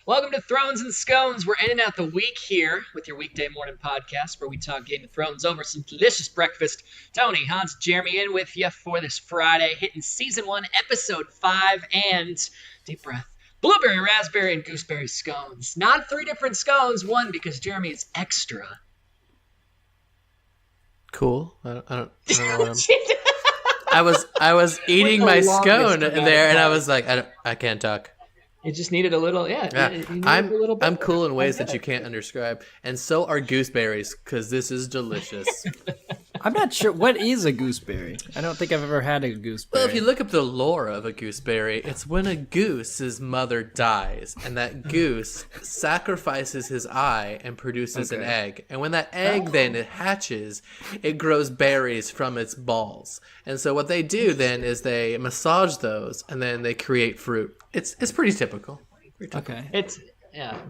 Welcome to Thrones and Scones. We're ending out the week here with your weekday morning podcast where we talk Game of Thrones over some delicious breakfast. Tony, Hans, Jeremy in with you for this Friday, hitting Season 1, Episode 5, and, deep breath, blueberry, raspberry, and gooseberry scones. Not 3 different scones, one because Jeremy is extra. Cool. I don't know what I was eating my scone there, and I was like, I can't talk. It just needed a little, I'm cool in ways that you can't describe, and so are gooseberries, because this is delicious. I'm not sure. What is a gooseberry? I don't think I've ever had a gooseberry. Well, if you look up the lore of a gooseberry, it's when a goose's mother dies, and that goose sacrifices his eye and produces an egg. And when that egg then it hatches, it grows berries from its balls. And so what they do then is they massage those, and then they create fruit. It's pretty typical. Okay.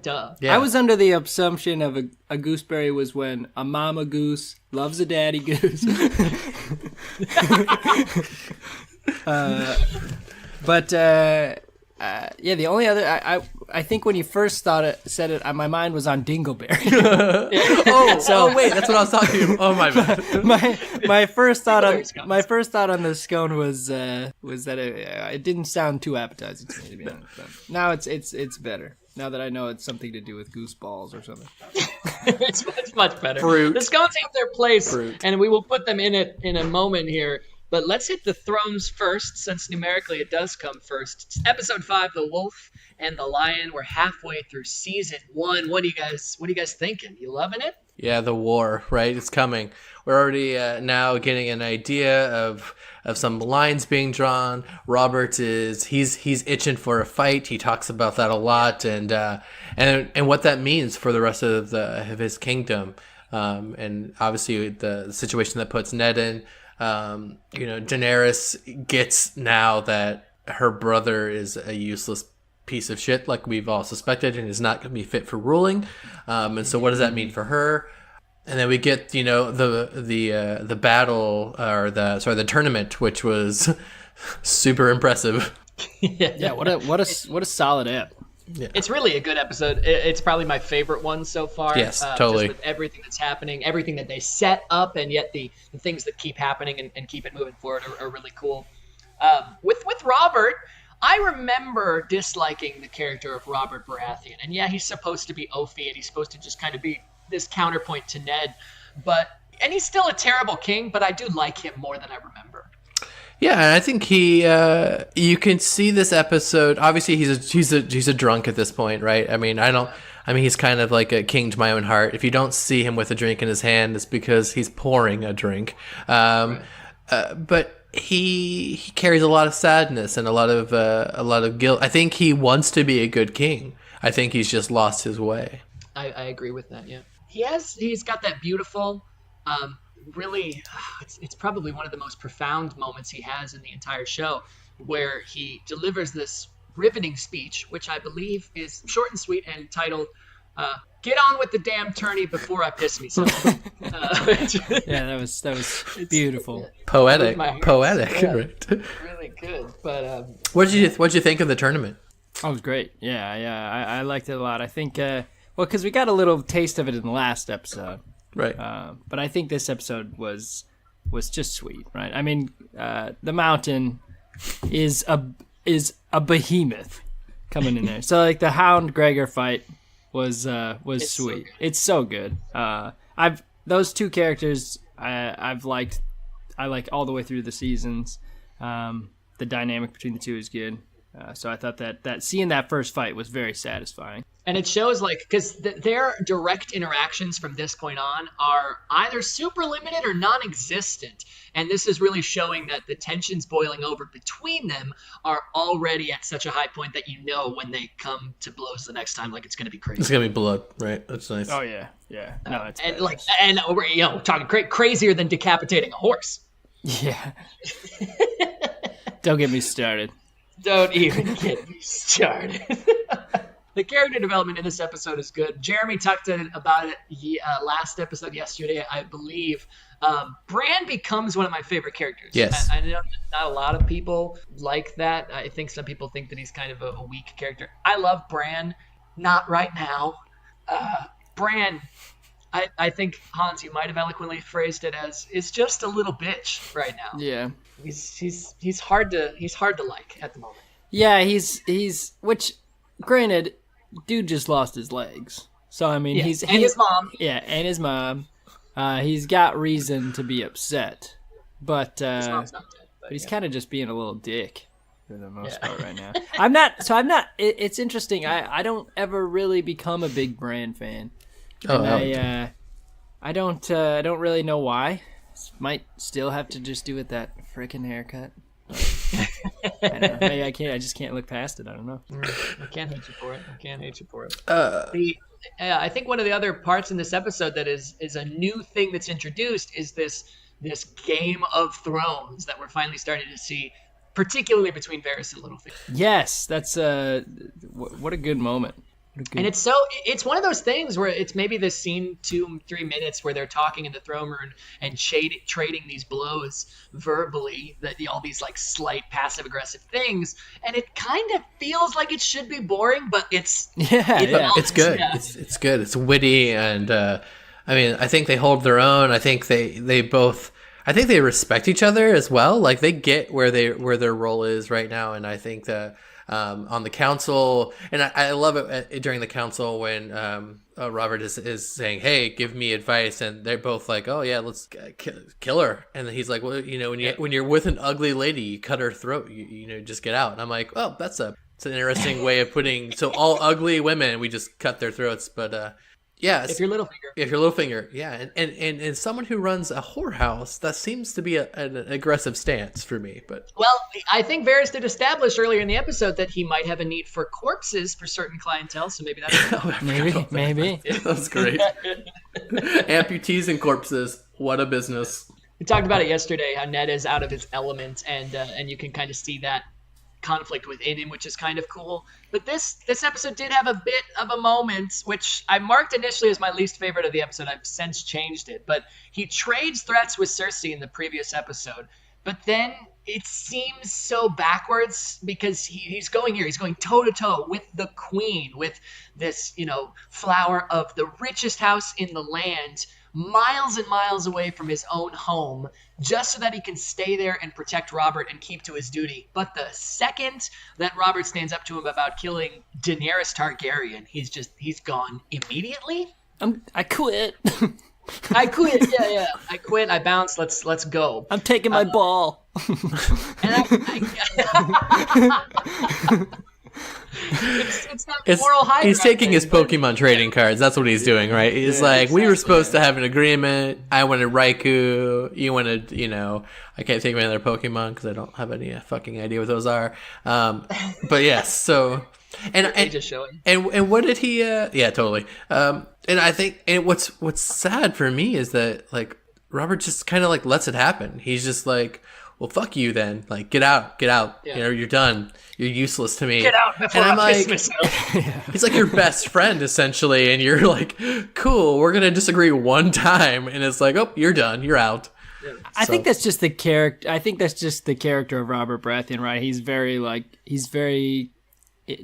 Duh. Yeah. I was under the assumption of a gooseberry was when a mama goose loves a daddy goose. The only other I think when you first said it, my mind was on Dingleberry. Wait, that's what I was talking about. Oh my bad. my first thought on the scone was that it didn't sound too appetizing to me, to be honest. But now it's better. Now that I know it's something to do with goose balls or something. It's much better. Fruit. The scones have their place, and we will put them in it in a moment here. But let's hit the thrones first, since numerically it does come first. It's episode 5, The Wolf and the Lion. We're halfway through season 1. What are you guys thinking? You loving it? Yeah, the war, right? It's coming. We're already now getting an idea of some lines being drawn. Robert he's itching for a fight. He talks about that a lot, and what that means for the rest of his kingdom, and obviously the situation that puts Ned in. Daenerys gets now that her brother is a useless piece of shit, like we've all suspected, and is not going to be fit for ruling. And so, what does that mean for her? And then we get, the battle or the tournament, which was super impressive. Yeah. What a solid ep. Yeah. It's really a good episode. It's probably my favorite one so far. Yes, totally. Just with everything that's happening, everything that they set up, and yet the things that keep happening and keep it moving forward are really cool. With Robert, I remember disliking the character of Robert Baratheon. And yeah, he's supposed to be Ophi, and he's supposed to just kind of be this counterpoint to Ned. And he's still a terrible king, but I do like him more than I remember. Yeah, and I think you can see this episode. Obviously, he's a drunk at this point, right? I mean, he's kind of like a king to my own heart. If you don't see him with a drink in his hand, it's because he's pouring a drink. But he carries a lot of sadness and a lot of guilt. I think he wants to be a good king. I think he's just lost his way. I agree with that. Yeah, he's got that beautiful. Really, it's probably one of the most profound moments he has in the entire show, where he delivers this riveting speech, which I believe is short and sweet and titled, "Get on with the damn tourney before I piss me something." Yeah, that was beautiful, poetic, yeah, right? Really good. But what'd you think of the tournament? Oh, it was great. Yeah, I liked it a lot. I think, because we got a little taste of it in the last episode. Right. But I think this episode was just sweet, right? I mean, the Mountain is a behemoth coming in there. So like the Hound Gregor fight was sweet. So it's so good. Those two characters I like all the way through the seasons. The dynamic between the two is good. So I thought that seeing that first fight was very satisfying. And it shows, because their direct interactions from this point on are either super limited or non-existent. And this is really showing that the tensions boiling over between them are already at such a high point that when they come to blows the next time, it's going to be crazy. It's going to be blood, right? That's nice. Oh, yeah. No, it's and we're talking crazier than decapitating a horse. Yeah. Don't get me started. Don't even get me started. The character development in this episode is good. Jeremy talked about it last episode yesterday, I believe. Bran becomes one of my favorite characters. Yes. I know not a lot of people like that. I think some people think that he's kind of a weak character. I love Bran. not right now. Bran, I think, Hans, you might have eloquently phrased it as, is just a little bitch right now. Yeah. He's hard to like at the moment. Yeah, he's which, granted, dude just lost his legs. So I mean, Yeah, he's and his mom. Yeah, and his mom. He's got reason to be upset, but His mom's not dead, but he's yeah. kind of just being a little dick for the most part right now. I'm not. So I'm not. It's interesting. I don't ever really become a big Bran fan. Oh, And I don't really know why. Might still have to just do with that frickin' haircut. I don't know. Maybe I can't. I just can't look past it. I don't know. I can't hate you for it. I think one of the other parts in this episode that is a new thing that's introduced is this Game of Thrones that we're finally starting to see, particularly between Varys and Littlefinger. Yes, that's what a good moment. And it's one of those things where it's maybe this scene 2-3 minutes where they're talking in the throne room and trading these blows verbally, that all these like slight passive aggressive things, and it kind of feels like it should be boring, but it's It's good. Yeah. It's good. It's witty, and I mean, I think they hold their own. I think they both. I think they respect each other as well. Like they get where their role is right now, and I think that. On the council, and I love it during the council when Robert is saying, "Hey, give me advice," and they're both like, "Oh yeah, let's kill her." And then he's like, "Well, when you're with an ugly lady, you cut her throat. You just get out." And I'm like, "Oh, it's an interesting way of putting. So all ugly women, we just cut their throats." But yeah, If you're Littlefinger. If you're Littlefinger, yeah, and someone who runs a whorehouse, that seems to be an aggressive stance for me. But Well, I think Varys did establish earlier in the episode that he might have a need for corpses for certain clientele, so maybe that's maybe. That's great. Amputees and corpses, what a business. We talked about it yesterday, how Ned is out of his element, and you can kind of see that conflict within him, which is kind of cool. But this episode did have a bit of a moment, which I marked initially as my least favorite of the episode. I've since changed it. But he trades threats with Cersei in the previous episode. But then it seems so backwards because he's going toe-to-toe with the queen, with this, flower of the richest house in the land, miles and miles away from his own home, just so that he can stay there and protect Robert and keep to his duty. But the second that Robert stands up to him about killing Daenerys Targaryen, he's gone immediately. I quit. I quit. Yeah. I quit. I bounce. Let's go. I'm taking my ball. And it's that moral high He's ground taking thing, his but- Pokemon trading cards. That's what he's doing, right? He's like, we were supposed to have an agreement. I wanted Raikou. You wanted, I can't take my other Pokemon because I don't have any fucking idea what those are. But yes, so and just showing. and what did he? Yeah, totally. And I think, and what's sad for me is that like Robert just kind of like lets it happen. He's just like, well, fuck you then. Like, get out. Yeah. You're done. You're useless to me. Get out before And I'm I piss like, myself. he's like your best friend essentially, and you're like, cool, we're gonna disagree one time, and it's like, oh, you're done. You're out. I think that's just the character. I think that's just the character of Robert Baratheon, right? He's very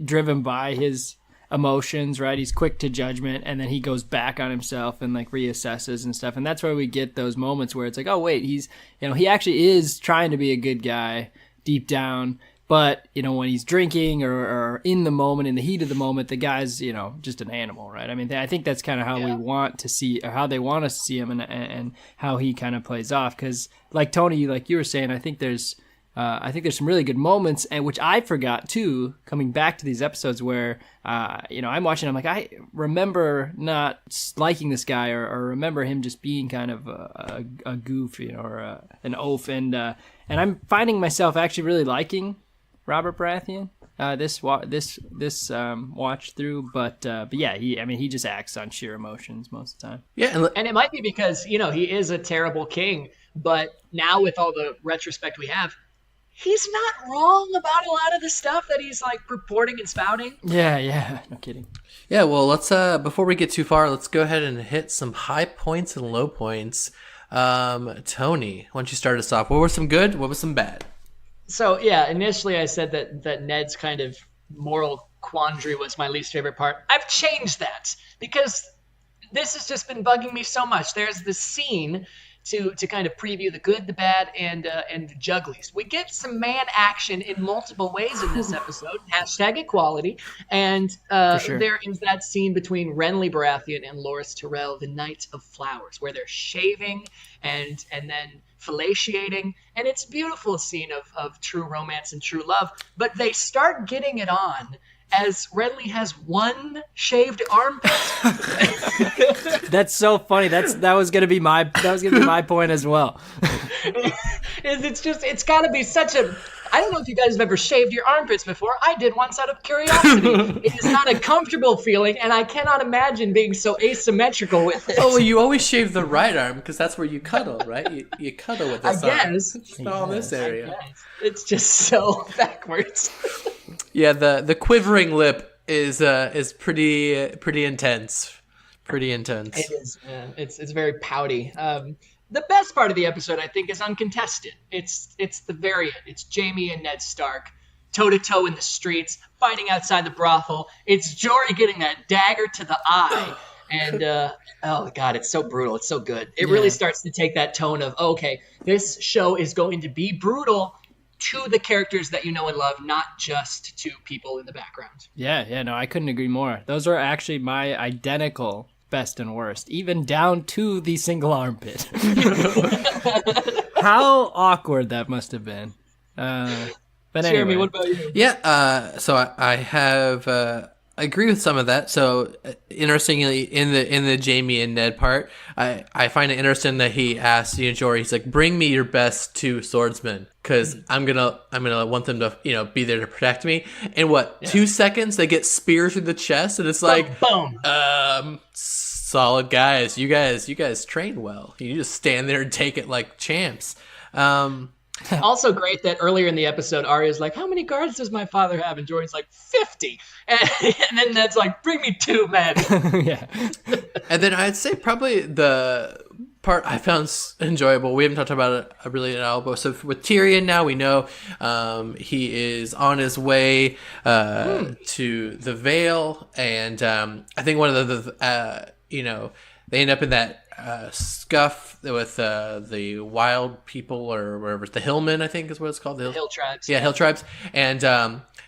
driven by his emotions, right? He's quick to judgment, and then he goes back on himself and like reassesses and stuff. And that's where we get those moments where it's like, oh wait, he's he actually is trying to be a good guy deep down. But, when he's drinking or in the moment, in the heat of the moment, the guy's, just an animal, right? I mean, I think that's kind of how we want to see, or how they want us to see him and how he kind of plays off. Because, like Tony, like you were saying, I think there's some really good moments, and which I forgot, too, coming back to these episodes where, I'm watching, I'm like, I remember not liking this guy or remember him just being kind of a goof, or an oaf. And I'm finding myself actually really liking Robert Baratheon this watch through, but yeah, he just acts on sheer emotions most of the time. Yeah, And it might be because he is a terrible king, but now with all the retrospect we have, he's not wrong about a lot of the stuff that he's like purporting and spouting. Yeah, no kidding. Yeah, well, let's before we get too far, let's go ahead and hit some high points and low points. Tony, why don't you start us off? What was some good? What was some bad? So yeah, initially I said that Ned's kind of moral quandary was my least favorite part. I've changed that because this has just been bugging me so much. There's this scene to kind of preview the good, the bad, and the Jugglies. We get some man action in multiple ways in this episode. Hashtag equality. And sure. there is that scene between Renly Baratheon and Loras Tyrell, the Knight of Flowers, where they're shaving and then fellatiating, and it's a beautiful scene of true romance and true love. But they start getting it on as Renly has one shaved armpit. That's so funny. That was gonna be my point as well. It's got to be such a. I don't know if you guys have ever shaved your armpits before. I did once out of curiosity. It is not a comfortable feeling, and I cannot imagine being so asymmetrical with it. Oh, well, you always shave the right arm because that's where you cuddle, right? You cuddle with this arm. I guess. It's not all this area. It's just so backwards. Yeah, the quivering lip is pretty intense. Pretty intense. It is. Yeah. It's very pouty. The best part of the episode, I think, is uncontested. It's the variant. It's Jaime and Ned Stark, toe-to-toe in the streets, fighting outside the brothel. It's Jory getting that dagger to the eye. And, oh, God, it's so brutal. It's so good. It really starts to take that tone of, okay, this show is going to be brutal to the characters that you know and love, not just to people in the background. Yeah, no, I couldn't agree more. Those are actually my identical best and worst, even down to the single armpit. How awkward that must have been. But Jeremy, anyway. what about you? Yeah, so I have I agree with some of that. So interestingly, in the Jaime and Ned part, I find it interesting that he asked Jory, he's like, "Bring me your best two swordsmen, because I'm gonna want them to be there to protect me." In 2 seconds, they get speared through the chest, and it's like, boom. Solid guys. You guys train well. You just stand there and take it like champs. Also great that earlier in the episode, Arya's like, "How many guards does my father have?" And Jory's like, 50. And then Ned's like, "Bring me 2 men." Yeah. And then I'd say probably the part I found enjoyable, we haven't talked about it really at all, but so with Tyrion now, we know he is on his way to the Vale, and I think one of the they end up in that scuff with the wild people, or whatever, the Hillmen, I think is what it's called. The Hill Tribes. Yeah, Hill Tribes. And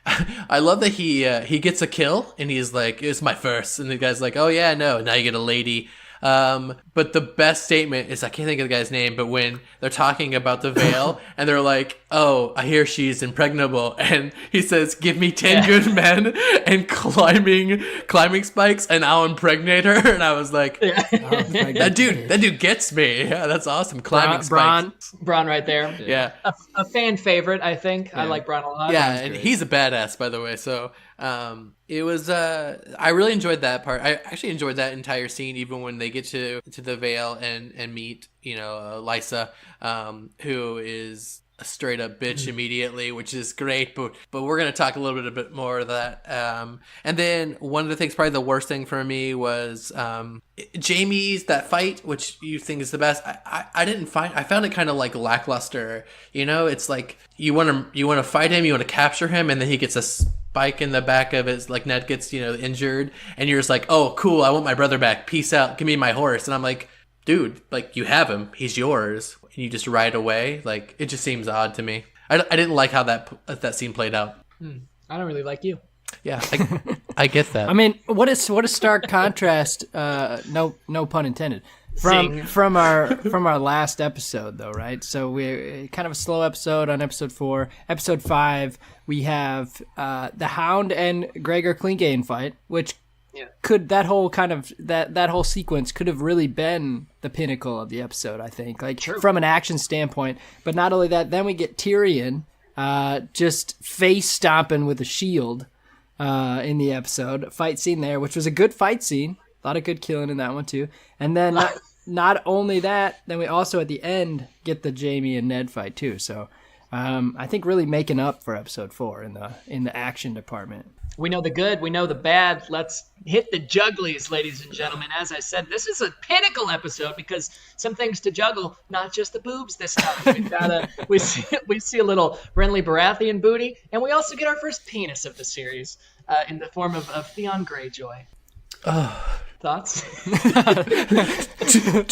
I love that he gets a kill, and he's like, "It's my first." And the guy's like, "Oh yeah, no, now you get a lady." But the best statement is, I can't think of the guy's name, but when they're talking about the Vale and they're like, "Oh, I hear she's impregnable," and he says, "Give me 10 good men and climbing spikes, and I'll impregnate her." And I was like, that dude gets me. Yeah, that's awesome. Climbing spikes. Bronn right there. Yeah. A fan favorite, I think. Yeah. I like Bronn a lot. Yeah, and he's a badass, by the way. So it was I really enjoyed that part. I actually enjoyed that entire scene, even when they get to the Vale and meet Lysa, who is a straight up bitch immediately, which is great, but we're going to talk a little bit more of that. And then one of the things, probably the worst thing for me, was Jaime's that fight, which you think is the best. I found it kind of like lackluster. It's like you want to fight him, you want to capture him, and then he gets a spike in the back of his, like, Ned gets injured, and you're just like, "Oh cool, I want my brother back, peace out, give me my horse." And I'm like, dude, like, you have him, he's yours, and you just ride away. Like, it just seems odd to me. I didn't like how that scene played out. I don't really like you. Yeah, I get that. I mean, what a stark contrast. No pun intended. From our last episode, though, right? So we're kind of a slow episode on episode 4. Episode 5, we have the Hound and Gregor Clegane fight, which could, that whole kind of that whole sequence could have really been the pinnacle of the episode, I think, like, from an action standpoint. But not only that, then we get Tyrion just face stomping with a shield in the episode. Fight scene there, which was a good fight scene. A lot of good killing in that one too. And then not only that, then we also at the end get the Jaime and Ned fight too. So I think really making up for episode 4 in the action department. We know the good, we know the bad. Let's hit the jugglies, ladies and gentlemen. As I said, this is a pinnacle episode because some things to juggle, not just the boobs this time. We see a little Renly Baratheon booty, and we also get our first penis of the series in the form of Theon Greyjoy. Thoughts?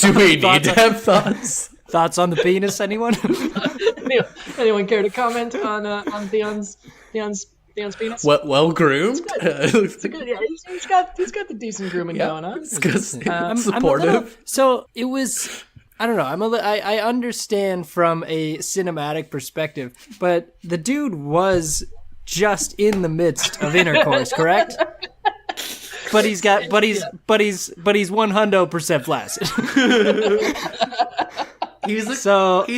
Do we need to have thoughts? Thoughts on the penis, anyone? Anyone care to comment on Theon's penis? Well groomed. It's good. Yeah, he's got the decent grooming going on. It's supportive. So it was. I don't know. I understand from a cinematic perspective, but the dude was just in the midst of intercourse, correct? But he's 100% flaccid. He's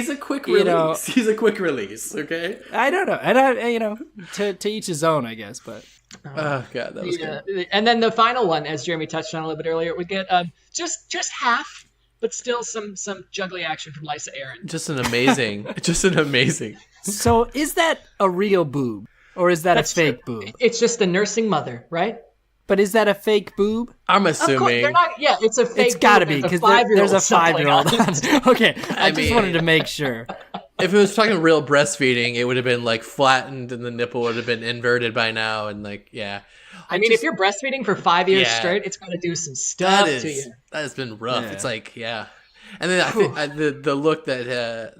a quick release. He's a quick release. Okay. I don't know, and to each his own, I guess. But oh god, that was good. And then the final one, as Jeremy touched on a little bit earlier, we get just half, but still some juggly action from Lysa Arryn. Just an amazing. So is that a real boob or is that a fake boob? It's just the nursing mother, right? But is that a fake boob? I'm assuming. They're not, yeah, it's a fake. It's got to be because there's a 5-year-old. Okay, I just wanted to make sure. If it was talking real breastfeeding, it would have been like flattened, and the nipple would have been inverted by now, and like I mean, if you're breastfeeding for 5 years straight, it's going to do some stuff to you. That has been rough. Yeah. It's like and then I think the look that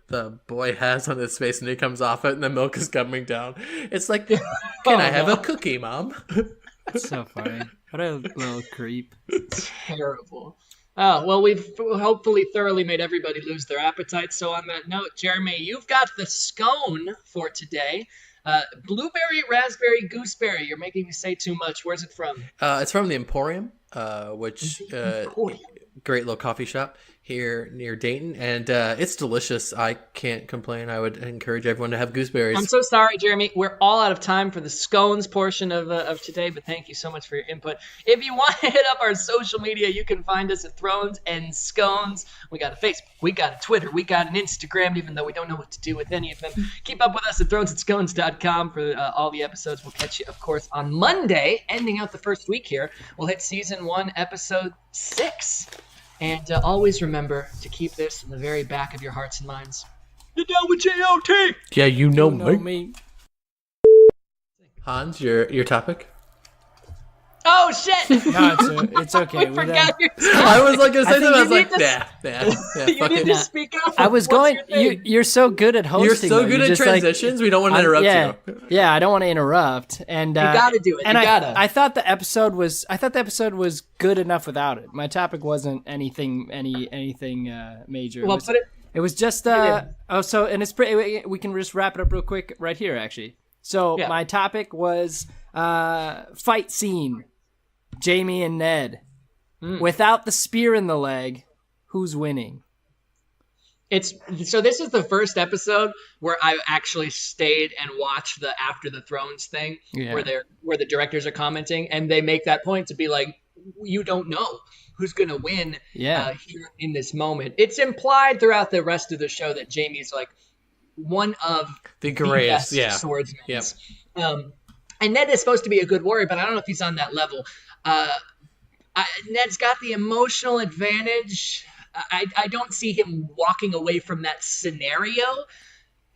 the boy has on his face when he comes off it and the milk is coming down. It's like, can I have a cookie, Mom? That's so funny. What a little creep. Terrible. Oh, well, we've hopefully thoroughly made everybody lose their appetite. So on that note, Jeremy, you've got the scone for today. Blueberry, raspberry, gooseberry. You're making me say too much. Where's it from? It's from the Emporium, which great little coffee shop here near Dayton, and it's delicious. I can't complain. I would encourage everyone to have gooseberries. I'm so sorry, Jeremy. We're all out of time for the scones portion of today, but thank you so much for your input. If you want to hit up our social media, you can find us at Thrones and Scones. We got a Facebook, we got a Twitter, we got an Instagram, even though we don't know what to do with any of them. Keep up with us at thronesandscones.com for all the episodes. We'll catch you, of course, on Monday, ending out the first week here. We'll hit Season 1, Episode 6. And always remember to keep this in the very back of your hearts and minds. You're down with JOT! Yeah, you know me. Hans, your topic? Oh, shit! No, it's okay. We forgot your I was like going to say something. I was like, you need to speak up. I was going, you're so good at hosting. You're so good at transitions, we don't want to interrupt you. Yeah, I don't want to interrupt. And you got to do it. And I thought the episode was good enough without it. My topic wasn't anything major. Well, it was just we can just wrap it up real quick right here, actually. So my topic was fight scene. Jaime and Ned. Without the spear in the leg, who's winning? This is the first episode where I actually stayed and watched the After the Thrones thing, where the directors are commenting, and they make that point to be like, you don't know who's going to win here in this moment. It's implied throughout the rest of the show that Jaime's like one of the greatest swordsmen. Yep. And Ned is supposed to be a good warrior, but I don't know if he's on that level. Ned's got the emotional advantage. I don't see him walking away from that scenario.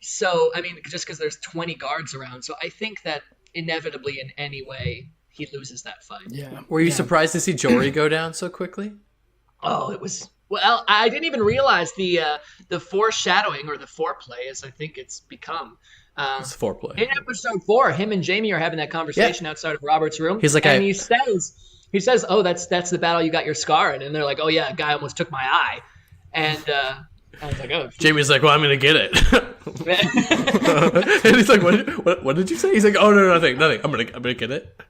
So, I mean, just because there's 20 guards around. So I think that inevitably in any way he loses that fight. Yeah. Were you surprised to see Jory go down so quickly? Oh, it was... Well, I didn't even realize the foreshadowing or the foreplay, as I think it's become. It's foreplay. In episode 4, him and Jaime are having that conversation outside of Robert's room. He's like, he says, "Oh, that's the battle you got your scar in," and they're like, "Oh yeah, a guy almost took my eye," and I was like, "Oh." Jaime's like, "Well, I'm gonna get it," and he's like, "What did you say?" He's like, "Oh no, nothing. I'm gonna get it."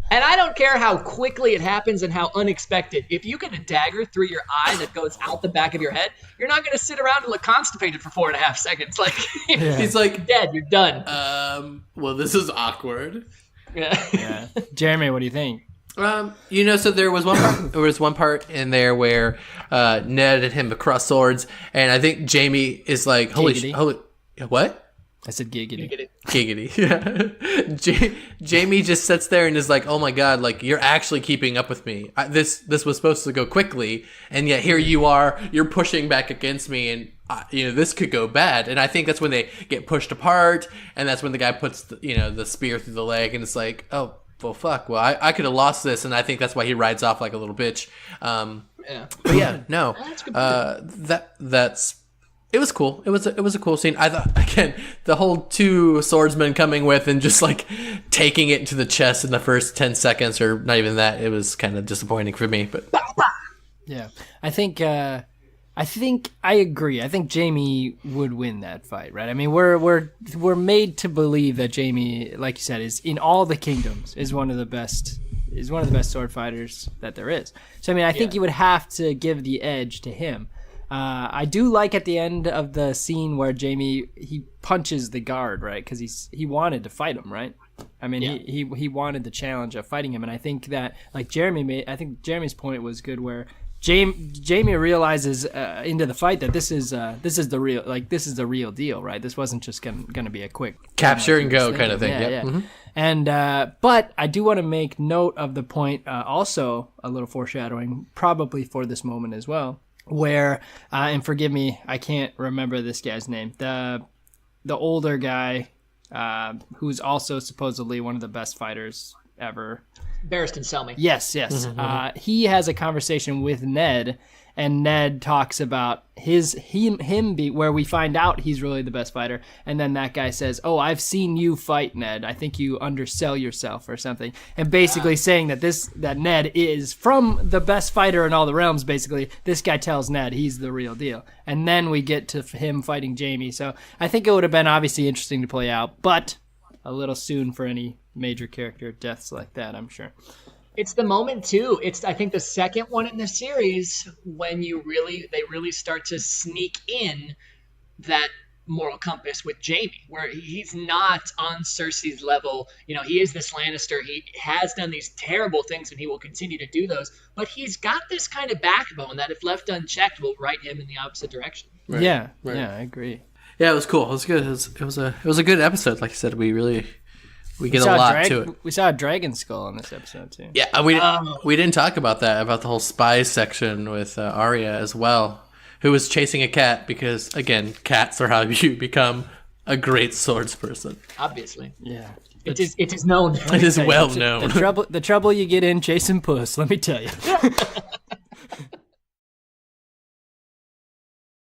And I don't care how quickly it happens and how unexpected. If you get a dagger through your eye that goes out the back of your head, you're not going to sit around and look constipated for 4.5 seconds. Like, he's like, dead, you're done. Well, this is awkward. Yeah. Jeremy, what do you think? So there was one part in there where Ned and him cross swords, and I think Jaime is like, holy, what? I said giggity. You get it. Giggity. Yeah. Jamie just sits there and is like, "Oh my god, like you're actually keeping up with me. This was supposed to go quickly, and yet here you are. You're pushing back against me, and this could go bad." And I think that's when they get pushed apart, and that's when the guy puts the spear through the leg, and it's like, "Oh, well, fuck. Well, I could have lost this," and I think that's why he rides off like a little bitch. Yeah. But yeah, no. That's a good point. That's. It was cool. It was a cool scene. I thought, again, the whole two swordsmen coming with and just like taking it into the chest in the first 10 seconds, or not even that. It was kind of disappointing for me. But Yeah, I think I agree. I think Jamie would win that fight, right? I mean, we're made to believe that Jamie, like you said, is in all the kingdoms is one of the best sword fighters that there is. So I mean, I think you would have to give the edge to him. I do like at the end of the scene where Jamie he punches the guard, right? Because he wanted to fight him, right? I mean, he wanted the challenge of fighting him, and I think that like Jeremy's point was good, where Jamie realizes into the fight that this is the real deal, right? This wasn't just gonna be a quick capture and go kind of thing. Yeah. Mm-hmm. And but I do want to make note of the point, also a little foreshadowing, probably for this moment as well, where and forgive me, I can't remember this guy's name. The older guy, who's also supposedly one of the best fighters ever. Barristan Selmy. Yes. Mm-hmm. He has a conversation with Ned, and Ned talks about where we find out he's really the best fighter, and then that guy says, "Oh, I've seen you fight, Ned. I think you undersell yourself," or something, and basically saying that Ned is from the best fighter in all the realms. Basically, this guy tells Ned he's the real deal, and then we get to him fighting Jamie. So I think it would have been obviously interesting to play out, but a little soon for any major character deaths like that, I'm sure. It's the moment too. It's I think the second one in the series when they really start to sneak in that moral compass with Jamie, where he's not on Cersei's level. He is this Lannister. He has done these terrible things, and he will continue to do those. But he's got this kind of backbone that, if left unchecked, will right him in the opposite direction. Right. Yeah, right. Yeah, I agree. Yeah, it was cool. It was good. It was a good episode. Like I said, we get a lot to it. We saw a dragon skull in this episode too. Yeah, we didn't talk about that, about the whole spy section with Arya as well, who was chasing a cat because, again, cats are how you become a great swordsperson. Obviously. Yeah. It is known. It is well known. The trouble you get in chasing puss, let me tell you.